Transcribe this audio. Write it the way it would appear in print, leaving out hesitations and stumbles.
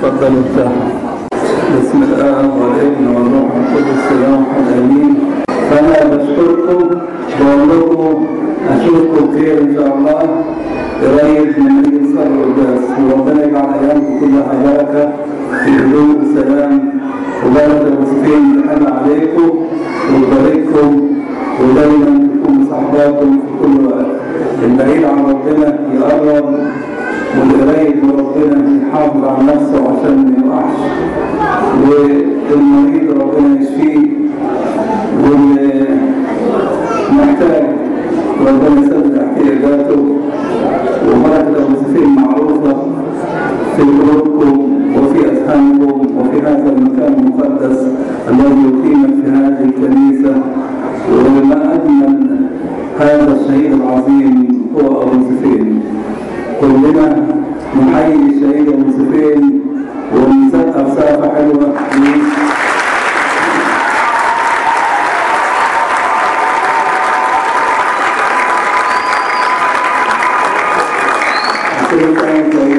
تفضلوا ارتاحوا. بسم الآب والابن والروح القدس الاله الامين. فانا بشكركم، بقول لكم اشوفكم خير ان شاء الله قريب من نيجي نصلي القداس، وربنا يجعل ايامكم كلها بركه في هدوء وسلام، وبركه المسلمين تحل عليكم ويبارككم، ودايما تكونوا صحباتكم في كل وقت. البعيد عن ربنا يقرب، والقريب من ربنا يحافظ على نفسه عشان ما يوقعش، والمريض ربنا يشفيه، واللي محتاج ربنا يسدد احتياجاته، وبركة المسيحيين معروفة في قلوبكم وفي أذهانكم وفي هذا المكان المقدس الذي يقيم في هذه الكنيسة. وما أجمل هذا الشهيد العظيم هو أبو سفين. كلنا نحيي الشهيد أبو سفين ونسقف سقفة حلوة. Thank you.